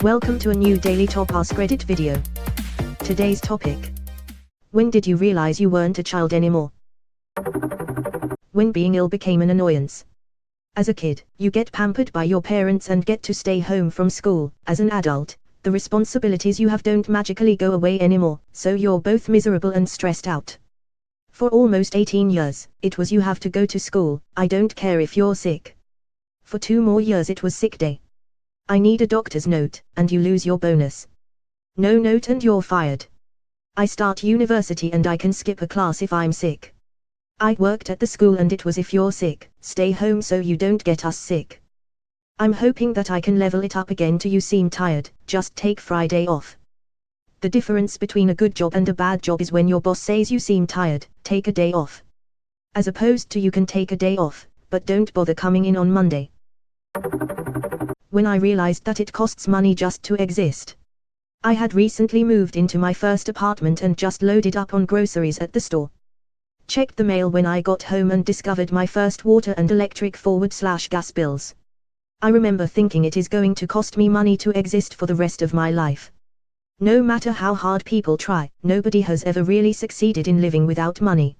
Welcome to a new daily top Askreddit video. Today's topic: when did you realize you weren't a child anymore? When being ill became an annoyance. As a kid, you get pampered by your parents and get to stay home from school. As an adult, the responsibilities you have don't magically go away anymore, so you're both miserable and stressed out. For almost 18 years, it was you have to go to school, I don't care if you're sick. For 2 more years it was sick day. I need a doctor's note, and you lose your bonus. No note and you're fired. I start university and I can skip a class if I'm sick. I worked at the school and it was if you're sick, stay home so you don't get us sick. I'm hoping that I can level it up again to you seem tired, just take Friday off. The difference between a good job and a bad job is when your boss says you seem tired, take a day off. As opposed to you can take a day off, but don't bother coming in on Monday. When I realized that it costs money just to exist. I had recently moved into my first apartment and just loaded up on groceries at the store. Checked the mail when I got home and discovered my first water and electric / gas bills. I remember thinking it is going to cost me money to exist for the rest of my life. No matter how hard people try, nobody has ever really succeeded in living without money.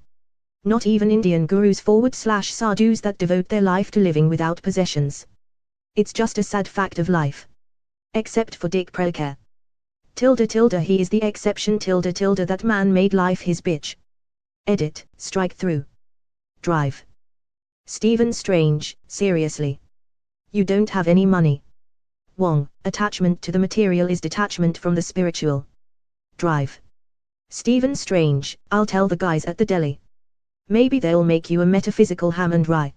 Not even Indian gurus / sadhus that devote their life to living without possessions. It's just a sad fact of life. Except for Dick Prelker. / he is the exception / that man made life his bitch. Edit, strike through. Drive. Stephen Strange, seriously. You don't have any money. Wong, attachment to the material is detachment from the spiritual. Drive. Stephen Strange, I'll tell the guys at the deli. Maybe they'll make you a metaphysical ham and rye.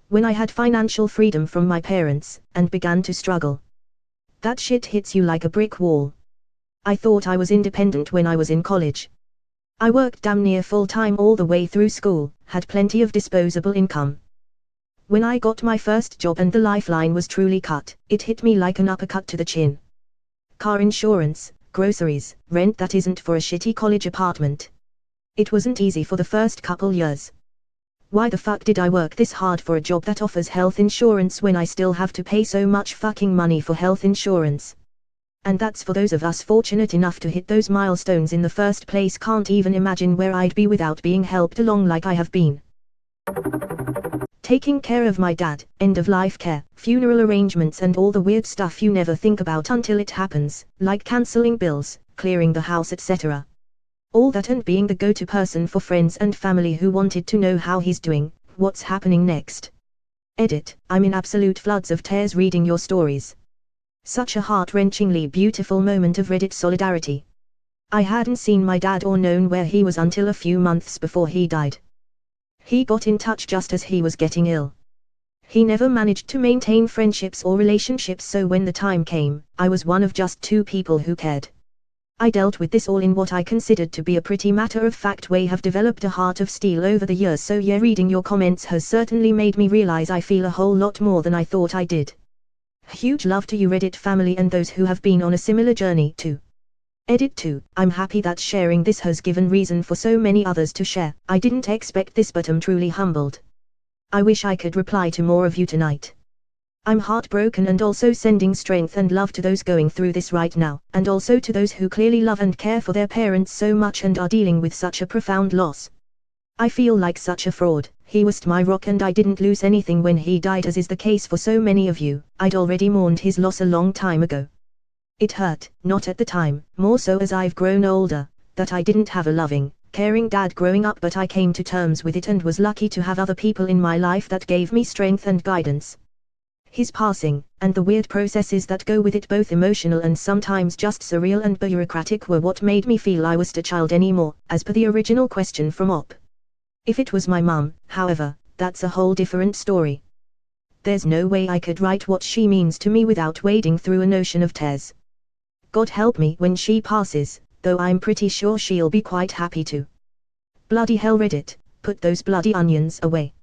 When I had financial freedom from my parents, and began to struggle. That shit hits you like a brick wall. I thought I was independent when I was in college. I worked damn near full-time all the way through school, had plenty of disposable income. When I got my first job and the lifeline was truly cut, it hit me like an uppercut to the chin. Car insurance, groceries, rent that isn't for a shitty college apartment. It wasn't easy for the first couple years. Why the fuck did I work this hard for a job that offers health insurance when I still have to pay so much fucking money for health insurance? And that's for those of us fortunate enough to hit those milestones in the first place. Can't even imagine where I'd be without being helped along like I have been. Taking care of my dad, end-of-life care, funeral arrangements and all the weird stuff you never think about until it happens, like cancelling bills, clearing the house etc. All that and being the go-to person for friends and family who wanted to know how he's doing, what's happening next. Edit, I'm in absolute floods of tears reading your stories. Such a heart-wrenchingly beautiful moment of Reddit solidarity. I hadn't seen my dad or known where he was until a few months before he died. He got in touch just as he was getting ill. He never managed to maintain friendships or relationships, so when the time came, I was one of just 2 people who cared. I dealt with this all in what I considered to be a pretty matter-of-fact way. Have developed a heart of steel over the years, so yeah, reading your comments has certainly made me realize I feel a whole lot more than I thought I did. Huge love to you Reddit family and those who have been on a similar journey too. Edit 2, I'm happy that sharing this has given reason for so many others to share. I didn't expect this but I'm truly humbled. I wish I could reply to more of you tonight. I'm heartbroken and also sending strength and love to those going through this right now, and also to those who clearly love and care for their parents so much and are dealing with such a profound loss. I feel like such a fraud. He was my rock and I didn't lose anything when he died, as is the case for so many of you. I'd already mourned his loss a long time ago. It hurt, not at the time, more so as I've grown older, that I didn't have a loving, caring dad growing up, but I came to terms with it and was lucky to have other people in my life that gave me strength and guidance. His passing, and the weird processes that go with it, both emotional and sometimes just surreal and bureaucratic, were what made me feel I wasn't a child anymore, as per the original question from Op. If it was my mum, however, that's a whole different story. There's no way I could write what she means to me without wading through an ocean of tears. God help me when she passes, though I'm pretty sure she'll be quite happy to. Bloody hell Reddit, put those bloody onions away.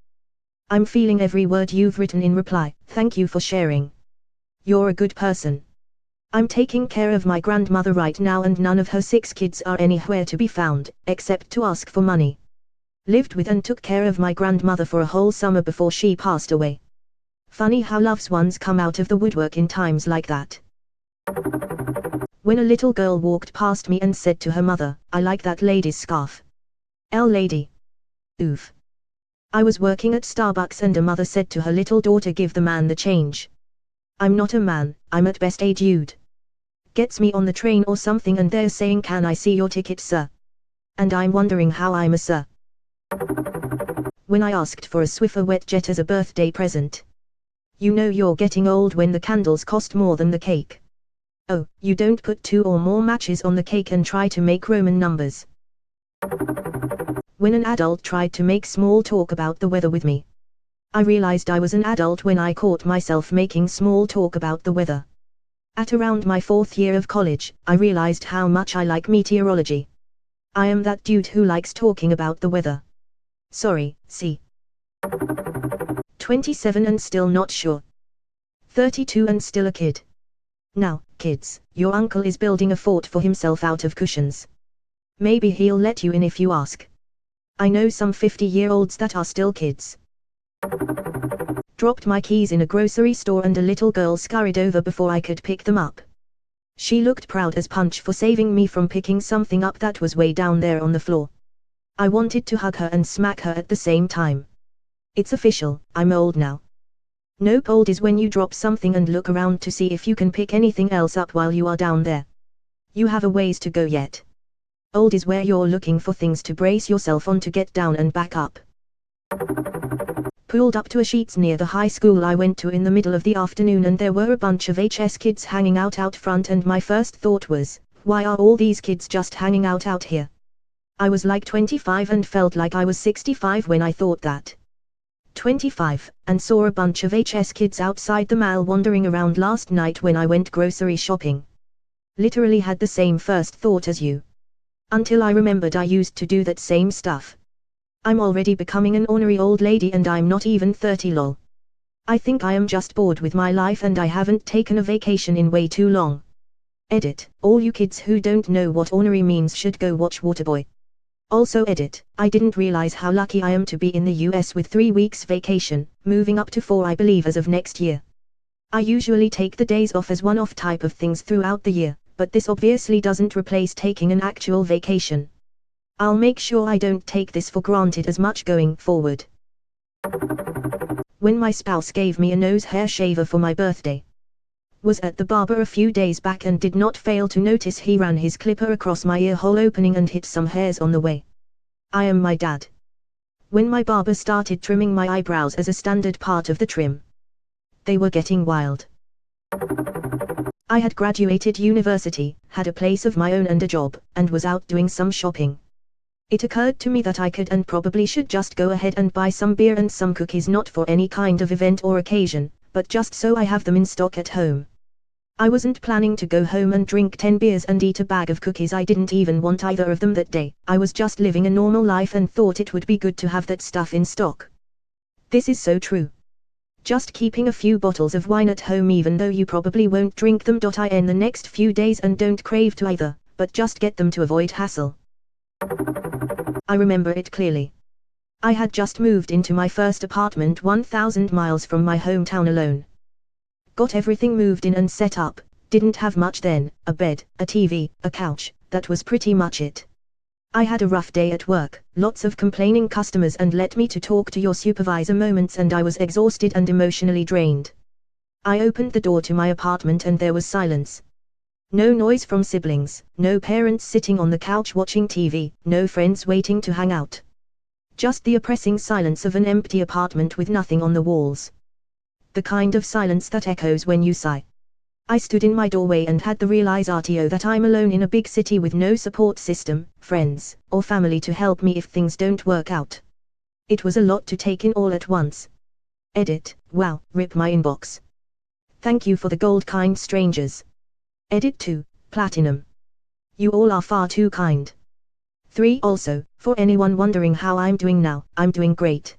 I'm feeling every word you've written in reply. Thank you for sharing. You're a good person. I'm taking care of my grandmother right now and none of her 6 kids are anywhere to be found, except to ask for money. Lived with and took care of my grandmother for a whole summer before she passed away. Funny how loved ones come out of the woodwork in times like that. When a little girl walked past me and said to her mother, "I like that lady's scarf." Lady. Oof. I was working at Starbucks and a mother said to her little daughter, "Give the man the change." I'm not a man, I'm at best a dude. Gets me on the train or something and they're saying, "Can I see your ticket, sir?" And I'm wondering how I'm a sir. When I asked for a Swiffer wet jet as a birthday present. You know you're getting old when the candles cost more than the cake. Oh, you don't put 2 or more matches on the cake and try to make Roman numbers. When an adult tried to make small talk about the weather with me. I realized I was an adult when I caught myself making small talk about the weather. At around my 4th year of college, I realized how much I like meteorology. I am that dude who likes talking about the weather. Sorry, see. 27 and still not sure. 32 and still a kid. Now, kids, your uncle is building a fort for himself out of cushions. Maybe he'll let you in if you ask. I know some 50-year-olds that are still kids. Dropped my keys in a grocery store and a little girl scurried over before I could pick them up. She looked proud as punch for saving me from picking something up that was way down there on the floor. I wanted to hug her and smack her at the same time. It's official, I'm old now. Nope, old is when you drop something and look around to see if you can pick anything else up while you are down there. You have a ways to go yet. Old is where you're looking for things to brace yourself on to get down and back up. Pulled up to a Sheetz near the high school I went to in the middle of the afternoon and there were a bunch of HS kids hanging out front and my first thought was, why are all these kids just hanging out here? I was like 25 and felt like I was 65 when I thought that. 25, and saw a bunch of HS kids outside the mall wandering around last night when I went grocery shopping. Literally had the same first thought as you. Until I remembered I used to do that same stuff. I'm already becoming an ornery old lady and I'm not even 30 lol. I think I am just bored with my life and I haven't taken a vacation in way too long. Edit, all you kids who don't know what ornery means should go watch Waterboy. Also edit, I didn't realize how lucky I am to be in the US with 3 weeks vacation, moving up to 4 I believe as of next year. I usually take the days off as one-off type of things throughout the year, but this obviously doesn't replace taking an actual vacation. I'll make sure I don't take this for granted as much going forward. When my spouse gave me a nose hair shaver for my birthday. Was at the barber a few days back and did not fail to notice he ran his clipper across my ear hole opening and hit some hairs on the way. I am my dad. When my barber started trimming my eyebrows as a standard part of the trim. They were getting wild. I had graduated university, had a place of my own and a job, and was out doing some shopping. It occurred to me that I could and probably should just go ahead and buy some beer and some cookies, not for any kind of event or occasion, but just so I have them in stock at home. I wasn't planning to go home and drink 10 beers and eat a bag of cookies. I didn't even want either of them that day. I was just living a normal life and thought it would be good to have that stuff in stock. This is so true. Just keeping a few bottles of wine at home even though you probably won't drink them in the next few days and don't crave to either, but just get them to avoid hassle. I remember it clearly. I had just moved into my first apartment 1,000 miles from my hometown alone. Got everything moved in and set up, didn't have much then, a bed, a TV, a couch, that was pretty much it. I had a rough day at work, lots of complaining customers and let me to talk to your supervisor moments and I was exhausted and emotionally drained. I opened the door to my apartment and there was silence. No noise from siblings, no parents sitting on the couch watching TV, no friends waiting to hang out. Just the oppressing silence of an empty apartment with nothing on the walls. The kind of silence that echoes when you sigh. I stood in my doorway and had the realizatio that I'm alone in a big city with no support system, friends, or family to help me if things don't work out. It was a lot to take in all at once. Edit, wow, rip my inbox. Thank you for the gold, kind strangers. Edit 2, platinum. You all are far too kind. 3 also, for anyone wondering how I'm doing now, I'm doing great.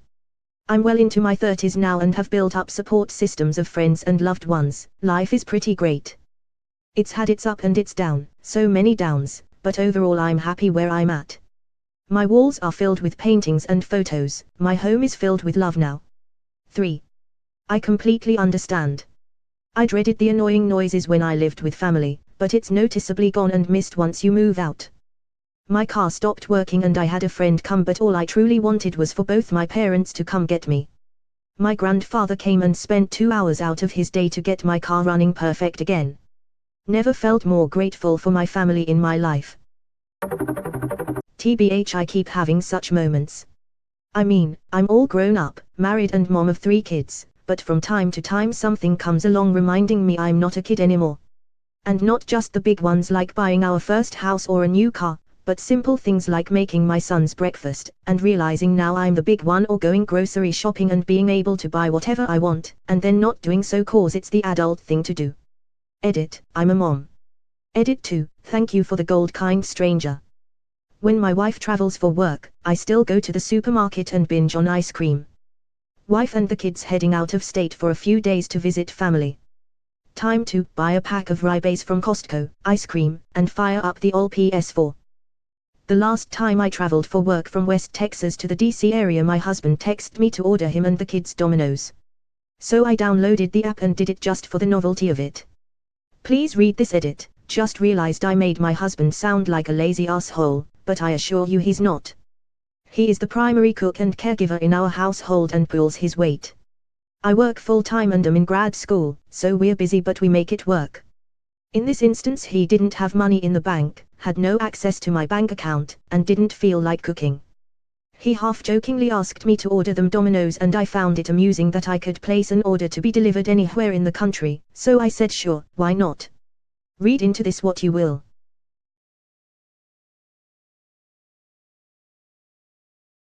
I'm well into my 30s now and have built up support systems of friends and loved ones. Life is pretty great. It's had its up and its down, so many downs, but overall I'm happy where I'm at. My walls are filled with paintings and photos, my home is filled with love now. 3. I completely understand. I dreaded the annoying noises when I lived with family, but it's noticeably gone and missed once you move out. My car stopped working and I had a friend come, but all I truly wanted was for both my parents to come get me. My grandfather came and spent 2 hours out of his day to get my car running perfect again. Never felt more grateful for my family in my life. TBH, I keep having such moments. I mean, I'm all grown up, married and mom of 3 kids, but from time to time something comes along reminding me I'm not a kid anymore. And not just the big ones like buying our first house or a new car, but simple things like making my son's breakfast, and realizing now I'm the big one, or going grocery shopping and being able to buy whatever I want, and then not doing so cause it's the adult thing to do. Edit, I'm a mom. Edit 2, thank you for the gold, kind stranger. When my wife travels for work, I still go to the supermarket and binge on ice cream. Wife and the kids heading out of state for a few days to visit family. Time to buy a pack of ribeye from Costco, ice cream, and fire up the old PS4. The last time I traveled for work from West Texas to the DC area, my husband texted me to order him and the kids Domino's. So I downloaded the app and did it just for the novelty of it. Please read this edit. Just realized I made my husband sound like a lazy asshole, but I assure you he's not. He is the primary cook and caregiver in our household and pulls his weight. I work full-time and am in grad school, so we're busy but we make it work. In this instance he didn't have money in the bank, had no access to my bank account, and didn't feel like cooking. He half-jokingly asked me to order them Domino's, and I found it amusing that I could place an order to be delivered anywhere in the country, so I said sure, why not? Read into this what you will.